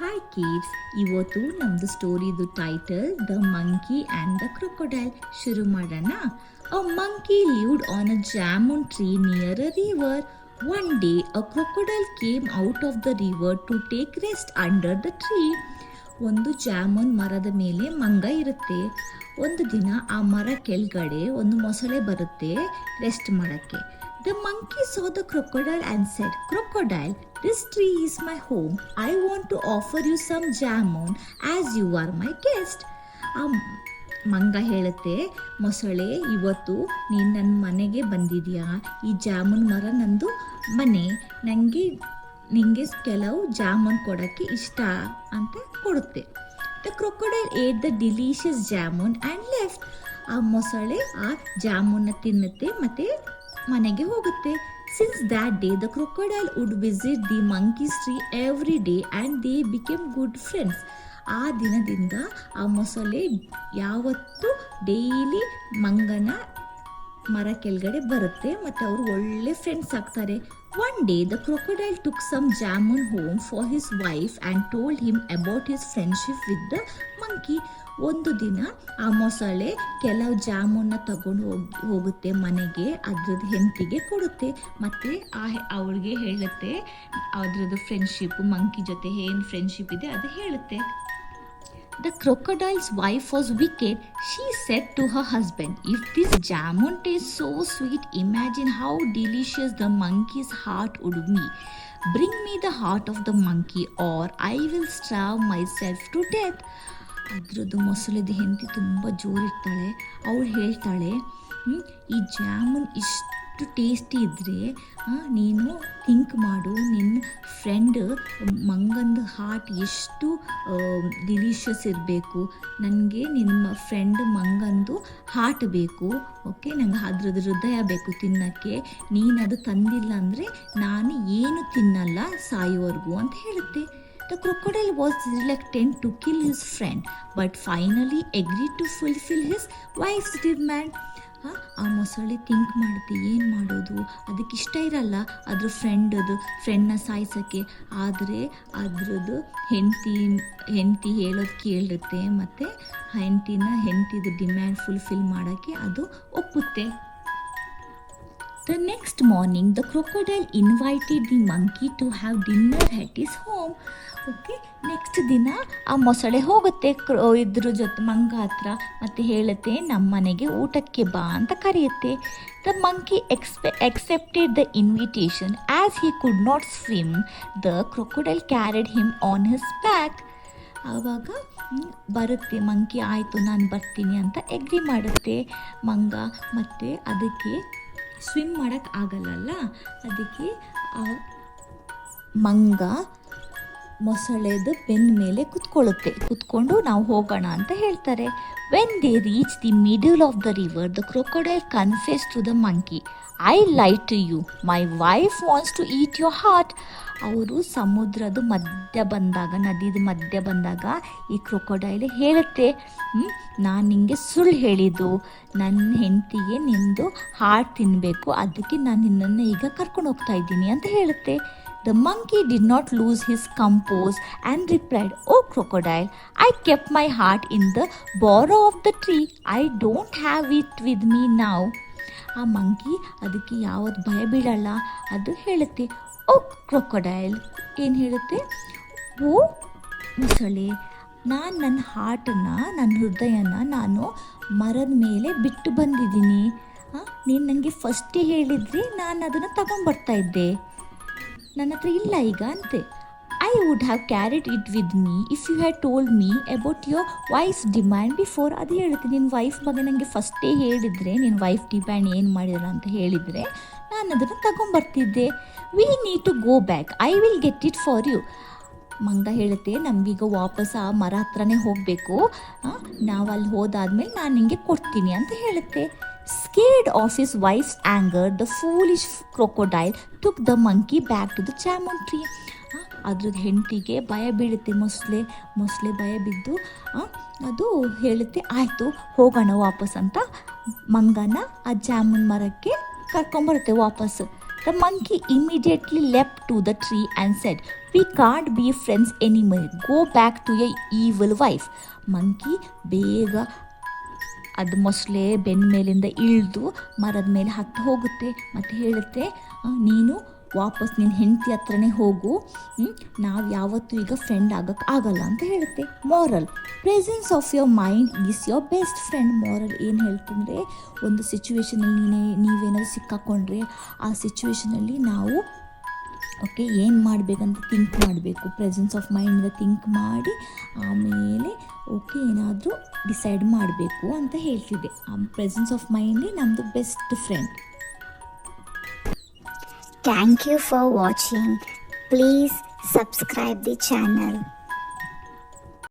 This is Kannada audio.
ಹಾಯ್ ಕಿಡ್ಸ್, ಇವತ್ತು ನಮ್ಮದು ಸ್ಟೋರಿದು title the monkey and the crocodile. ಶುರು ಮಾಡೋಣ. A monkey lived on a jamun tree near a river. One day a crocodile came out of the river to take rest under the tree. ಒಂದು ಜಾಮೂನ್ ಮರದ ಮೇಲೆ ಮಂಗ ಇರುತ್ತೆ. ಒಂದು ದಿನ ಆ ಮರ ಕೆಳಗಡೆ ಒಂದು ಮೊಸಳೆ ಬರುತ್ತೆ ರೆಸ್ಟ್ ಮಾಡೋಕ್ಕೆ. The monkey saw the crocodile and said, "Crocodile, this tree is my home. I want to offer you some jamun as you are my guest." ಆ ಮಂಗ ಹೇಳುತ್ತೆ, ಮೊಸಳೆ, ಇವತ್ತು ನೀನು ನನ್ನ ಮನೆಗೆ ಬಂದಿದೆಯಾ, ಈ ಜಾಮೂನ್ ಮರ ನಂದು ಮನೆ, ನಿಂಗೆ ಕೆಲವು ಜಾಮೂನ್ ಕೊಡೋಕ್ಕೆ ಇಷ್ಟ ಅಂತ ಕೊಡುತ್ತೆ. The crocodile eight the delicious jamun and left. ಆ ಮೊಸಳೆ ಆ ಜಾಮೂನ್ನ ತಿನ್ನುತ್ತೆ ಮತ್ತು ಮನೆಗೆ ಹೋಗುತ್ತೆ. Since that day the crocodile wood visit the monkeys tree every day and they became good friends. ಆ ದಿನದಿಂದ ಆ ಮೊಸಳೆ ಯಾವತ್ತೂ ಡೈಲಿ ಮಂಗನ ಮರ ಕೆಳಗಡೆ ಬರುತ್ತೆ ಮತ್ತು ಅವರು ಒಳ್ಳೆ ಫ್ರೆಂಡ್ಸ್ ಆಗ್ತಾರೆ. One day the crocodile took some jamun home for his wife and told him about his friendship with the monkey. ಒಂದು ದಿನ ಆ ಮೊಸಳೆ ಕೆಲವು ಜಾಮೂನ್ನ ತಗೊಂಡು ಹೋಗುತ್ತೆ ಮನೆಗೆ, ಅದ್ರದ್ದು ಹೆಂಡತಿಗೆ ಕೊಡುತ್ತೆ ಮತ್ತು ಅವಳಿಗೆ ಹೇಳುತ್ತೆ ಅದ್ರದ್ದು ಫ್ರೆಂಡ್ಶಿಪ್, ಮಂಕಿ ಜೊತೆ ಏನು ಫ್ರೆಂಡ್ಶಿಪ್ ಇದೆ ಅದು ಹೇಳುತ್ತೆ. The crocodile's wife was wicked. She said to her husband, "If this jamun tastes so sweet, imagine how delicious the monkey's heart would be. Bring me the heart of the monkey or I will starve myself to death." ಅದ್ರದ್ದು ಮೊಸಳೆದು ಹೆಂಡತಿ ತುಂಬ ಜೋರಿರ್ತಾಳೆ. ಅವಳು ಹೇಳ್ತಾಳೆ, ಈ ಜಾಮೂನ್ ಇಷ್ಟು ಟೇಸ್ಟಿ ಇದ್ದರೆ ನೀನು ಥಿಂಕ್ ಮಾಡು, ನಿನ್ನ ಫ್ರೆಂಡ್ ಮಂಗಂದು ಹಾರ್ಟ್ ಎಷ್ಟು ಡಿಲಿಷಿಯಸ್ ಇರಬೇಕು. ನನಗೆ ನಿಮ್ಮ ಫ್ರೆಂಡ್ ಮಂಗಂದು ಹಾರ್ಟ್ ಬೇಕು, ಓಕೆ, ನಂಗೆ ಅದ್ರದ್ದು ಹೃದಯ ಬೇಕು ತಿನ್ನೋಕ್ಕೆ. ನೀನು ಅದು ತಂದಿಲ್ಲ ಅಂದರೆ ನಾನು ಏನು ತಿನ್ನಲ್ಲ ಸಾಯೋವರೆಗೂ ಅಂತ ಹೇಳುತ್ತೆ. The crocodile was reluctant to kill his friend, but finally agreed to fulfill his wife's demand. ಆ ಮೊಸಳೆ ಥಿಂಕ್ ಮಾಡುತ್ತೆ, ಏನು ಮಾಡೋದು, ಅದಕ್ಕೆ ಇಷ್ಟ ಇರಲ್ಲ ಅದ್ರ ಫ್ರೆಂಡ್ನ ಸಾಯಿಸೋಕ್ಕೆ. ಆದರೆ ಅದ್ರದ್ದು ಹೆಂಡತಿ ಹೇಳೋದು ಕೇಳುತ್ತೆ ಮತ್ತು ಹೆಂಡತಿದು ಡಿಮ್ಯಾಂಡ್ ಫುಲ್ಫಿಲ್ ಮಾಡೋಕ್ಕೆ ಅದು ಒಪ್ಪುತ್ತೆ. The next morning, the crocodile invited the monkey to have dinner at his home. Okay, next ದಿನ ಆ ಮೊಸಳೆ ಹೋಗುತ್ತೆ ಇದ್ರ ಜೊತೆ ಮಂಗ ಹತ್ರ ಮತ್ತು ಹೇಳುತ್ತೆ, ನಮ್ಮ ಮನೆಗೆ ಊಟಕ್ಕೆ ಬಾ ಅಂತ ಕರೆಯುತ್ತೆ. The monkey accepted the invitation. As he could not swim, the crocodile carried him on his back. ಆವಾಗ ಬರುತ್ತೆ ಮಂಕಿ, ಆಯಿತು ನಾನು ಬರ್ತೀನಿ ಅಂತ ಎಗ್ರಿ ಮಾಡುತ್ತೆ ಮಂಗ. ಮತ್ತು ಅದಕ್ಕೆ ಸ್ವಿಮ್ ಮಾಡೋಕ್ಕೆ ಆಗಲ್ಲ, ಅದಕ್ಕೆ ಆ ಮಂಗ ಮೊಸಳೆದು ಬೆನ್ನ ಮೇಲೆ ಕುತ್ಕೊಂಡು ನಾವು ಹೋಗೋಣ ಅಂತ ಹೇಳ್ತಾರೆ. When they reach the middle of the river, the crocodile confess to the monkey, "I lie to you, my wife wants to eat your heart." ಅವರು ಸಮುದ್ರದ ನದಿದ ಮಧ್ಯ ಬಂದಾಗ ಈ ಕ್ರೊಕೊಡೈಲ್ ಹೇಳುತ್ತೆ, ನಾನು ನಿನಗೆ ಸುಳ್ಳು ಹೇಳಿದ್ದು, ನನ್ನ ಹೆಂಡತಿಗೆ ನಿಂದು ಹಾರ್ಟ್ ತಿನ್ನಬೇಕು, ಅದಕ್ಕೆ ನಾನು ನಿನ್ನನ್ನು ಈಗ ಕರ್ಕೊಂಡು ಹೋಗ್ತಾ ಇದ್ದೀನಿ ಅಂತ ಹೇಳುತ್ತೆ. The monkey did not lose his compose and replied, "Oh crocodile, I kept my heart in the burrow of the tree. I don't have it with me now." ಆ ಮಂಕಿ ಅದಕ್ಕೆ ಯಾವತ್ತು ಭಯ ಬೀಳಲ್ಲ, ಅದು ಹೇಳುತ್ತೆ, "ಓ ಕ್ರೊಕೊಡೈಲ್," ಏನು ಹೇಳುತ್ತೆ, "ಓ ಮೊಸಳೆ, ನಾನು ನನ್ನ ಹಾರ್ಟನ್ನು, ನನ್ನ ಹೃದಯನ ನಾನು ಮರದ ಮೇಲೆ ಬಿಟ್ಟು ಬಂದಿದ್ದೀನಿ. ನೀನು ನನಗೆ ಫಸ್ಟೇ ಹೇಳಿದ್ರಿ, ನಾನು ಅದನ್ನು ತಗೊಂಡ್ಬರ್ತಾ ಇದ್ದೆ, ನನ್ನ ಹತ್ರ ಇಲ್ಲ ಈಗ ಅಂತೆ. "I would have carried it with me if you had told me about your wife's demand before." ಅದು ಹೇಳುತ್ತೆ, ನಿನ್ನ ವೈಫ್ ಬಗ್ಗೆ ನನಗೆ ಫಸ್ಟೇ ಹೇಳಿದರೆ, ನಿನ್ನ ವೈಫ್ ಡಿಮ್ಯಾಂಡ್ ಏನು ಮಾಡಿಲ್ಲ ಅಂತ ಹೇಳಿದರೆ ನಾನು ಅದನ್ನು ತಗೊಂಬರ್ತಿದ್ದೆ. "We need to go back, I will get it for you." ಮಂಗ ಹೇಳುತ್ತೆ, ನಮಗೀಗ ವಾಪಸ್ ಆ ಮರ ಹತ್ರನೇ ಹೋಗಬೇಕು, ನಾವು ಅಲ್ಲಿ ಹೋದಾದ್ಮೇಲೆ ನಾನು ನಿಮಗೆ ಕೊಡ್ತೀನಿ ಅಂತ ಹೇಳುತ್ತೆ. Scared of his wife's anger, the foolish crocodile took the monkey back to the jamun tree. ಅದ್ರದ್ದು ಹೆಂಡತಿಗೆ ಭಯ ಬೀಳುತ್ತೆ, ಮೊಸಳೆ ಭಯ ಬಿದ್ದು ಅದು ಹೇಳುತ್ತೆ, ಆಯಿತು ಹೋಗೋಣ ವಾಪಸ್ ಅಂತ ಮಂಗನ ಆ ಜಾಮೂನ್ ಮರಕ್ಕೆ ಕರ್ಕೊಂಬರುತ್ತೆ ವಾಪಸ್ಸು. The monkey immediately leapt to the tree and said, "We can't be friends anymore. Go back to your evil wife." Monkey ಬೇಗ ಅದು ಮೊಸಳೆ ಬೆನ್ನ ಮೇಲಿಂದ ಇಳಿದು ಮರದ ಮೇಲೆ ಹತ್ತಿ ಹೋಗುತ್ತೆ ಮತ್ತು ಹೇಳುತ್ತೆ, ನೀನು ವಾಪಸ್ ನಿನ್ನ ಹೆಂಡತಿ ಹತ್ರನೇ ಹೋಗು, ನಾವು ಯಾವತ್ತೂ ಈಗ ಫ್ರೆಂಡ್ ಆಗೋಕ್ಕೆ ಆಗಲ್ಲ ಅಂತ ಹೇಳುತ್ತೆ. Moral: presence of your mind is your best friend. Moral ಏನು ಹೇಳ್ತಂದರೆ, ಒಂದು ಸಿಚುವೇಷನಲ್ಲಿ ನೀವೇನಾದರೂ ಸಿಕ್ಕಾಕೊಂಡ್ರೆ ಆ ಸಿಚುವೇಷನಲ್ಲಿ ನಾವು ಏನು ಮಾಡಬೇಕಂತ ಥಿಂಕ್ ಮಾಡಬೇಕು. ಪ್ರೆಸೆನ್ಸ್ ಆಫ್ ಮೈಂಡಿಂದ ಥಿಂಕ್ ಮಾಡಿ ಆಮೇಲೆ ಏನಾದರೂ ಡಿಸೈಡ್ ಮಾಡಬೇಕು ಅಂತ ಹೇಳ್ತಿದ್ದೆ. ಆ ಪ್ರೆಸೆನ್ಸ್ ಆಫ್ ಮೈಂಡೇ ನಮ್ಮದು best friend. Thank you for watching. Please subscribe the channel.